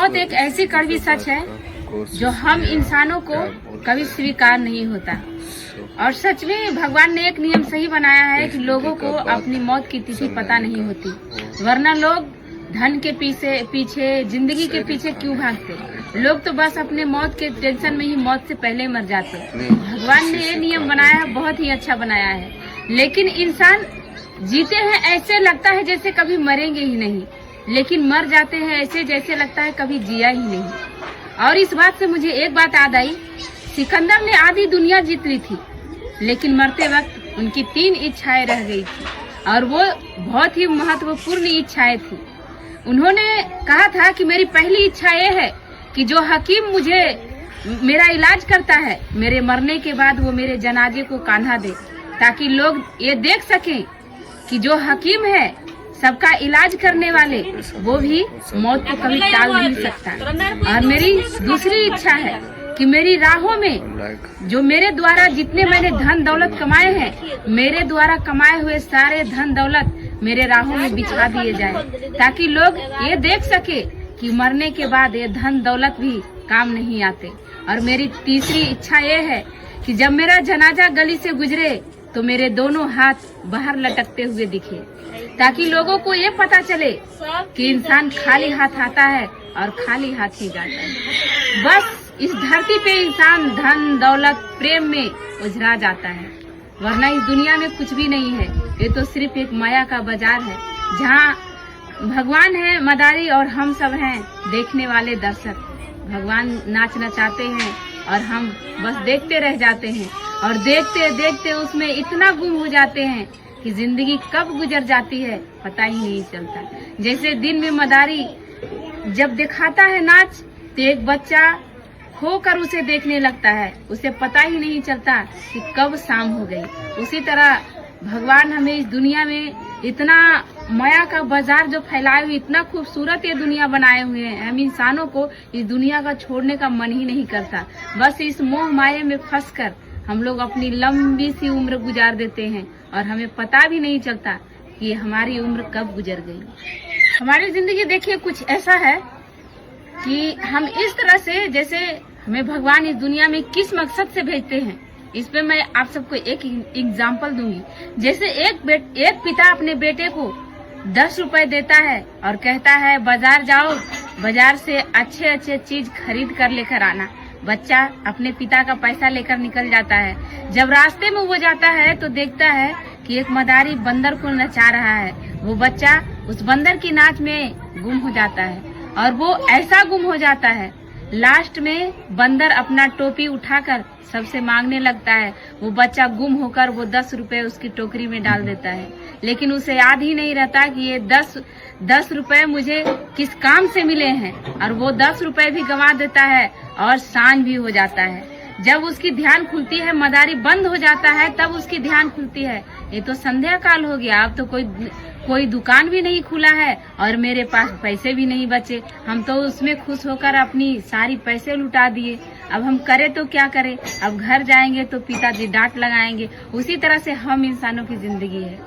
मौत एक ऐसी कड़वी सच है जो हम इंसानों को कभी स्वीकार नहीं होता। और सच में भगवान ने एक नियम सही बनाया है कि लोगों को अपनी मौत की तिथि पता नहीं होती, वरना लोग धन के पीछे जिंदगी के पीछे क्यों भागते। लोग तो बस अपने मौत के टेंशन में ही मौत से पहले मर जाते। भगवान ने ये नियम बनाया है, बहुत ही अच्छा बनाया है। लेकिन इंसान जीते हैं ऐसे लगता है जैसे कभी मरेंगे ही नहीं, लेकिन मर जाते हैं ऐसे जैसे लगता है कभी जिया ही नहीं। और इस बात से मुझे एक बात याद आई, सिकंदर ने आधी दुनिया जीत ली थी, लेकिन मरते वक्त उनकी 3 इच्छाएं रह गई थी, और वो बहुत ही महत्वपूर्ण इच्छाएं थी। उन्होंने कहा था कि मेरी पहली इच्छा ये है कि जो हकीम मुझे मेरा इलाज करता है, मेरे मरने के बाद वो मेरे जनाजे को कान्हा दे, ताकि लोग ये देख सकें कि जो हकीम है, सबका इलाज करने वाले, वो भी मौत को कभी टाल नहीं सकता। और मेरी दूसरी इच्छा है कि मेरी राहों में जो मेरे द्वारा जितने मैंने धन दौलत कमाए हैं, मेरे द्वारा कमाए हुए सारे धन दौलत मेरे राहों में बिछा दिए जाए, ताकि लोग ये देख सके कि मरने के बाद ये धन दौलत भी काम नहीं आते। और मेरी तीसरी इच्छा ये है कि जब मेरा जनाजा गली से गुजरे तो मेरे दोनों हाथ बाहर लटकते हुए दिखे, ताकि लोगों को ये पता चले कि इंसान खाली हाथ आता है और खाली हाथ ही जाता है। बस इस धरती पे इंसान धन दौलत प्रेम में उजरा जाता है, वरना इस दुनिया में कुछ भी नहीं है। ये तो सिर्फ एक माया का बाजार है, जहाँ भगवान है मदारी और हम सब हैं देखने वाले दर्शक। भगवान नाच नचाते हैं और हम बस देखते रह जाते हैं, और देखते देखते उसमें इतना गुम हो जाते हैं कि जिंदगी कब गुजर जाती है पता ही नहीं चलता। जैसे दिन में मदारी जब दिखाता है नाच, तो एक बच्चा होकर उसे देखने लगता है, उसे पता ही नहीं चलता कि कब शाम हो गई। उसी तरह भगवान हमें इस दुनिया में इतना माया का बाजार जो फैलाए हुए, इतना खूबसूरत ये दुनिया बनाए हुए हैं, हम इंसानों को इस दुनिया का छोड़ने का मन ही नहीं करता। बस इस मोह माया में फंसकर हम लोग अपनी लंबी सी उम्र गुजार देते हैं, और हमें पता भी नहीं चलता कि हमारी उम्र कब गुजर गई। हमारी जिंदगी देखिए कुछ ऐसा है कि हम इस तरह से, जैसे हमें भगवान इस दुनिया में किस मकसद से भेजते हैं, इस पे मैं आप सबको एक एग्जाम्पल दूंगी। जैसे एक पिता अपने बेटे को 10 रुपए देता है और कहता है बाजार जाओ, बाजार से अच्छे अच्छे चीज खरीद कर लेकर आना। बच्चा अपने पिता का पैसा लेकर निकल जाता है। जब रास्ते में वो जाता है तो देखता है कि एक मदारी बंदर को नचा रहा है। वो बच्चा उस बंदर की नाच में गुम हो जाता है, और वो ऐसा गुम हो जाता है, लास्ट में बंदर अपना टोपी उठाकर सबसे मांगने लगता है। वो बच्चा गुम होकर वो 10 रुपए उसकी टोकरी में डाल देता है, लेकिन उसे याद ही नहीं रहता कि ये 10 रुपए मुझे किस काम से मिले हैं, और वो 10 रुपए भी गंवा देता है और सांझ भी हो जाता है। जब उसकी ध्यान खुलती है, मदारी बंद हो जाता है, तब उसकी ध्यान खुलती है, ये तो संध्या काल हो गया, अब तो कोई दुकान भी नहीं खुला है और मेरे पास पैसे भी नहीं बचे। हम तो उसमें खुश होकर अपनी सारी पैसे लुटा दिए। अब हम करें तो क्या करें, अब घर जाएंगे तो पिताजी डांट लगाएंगे। उसी तरह से हम इंसानों की जिंदगी है।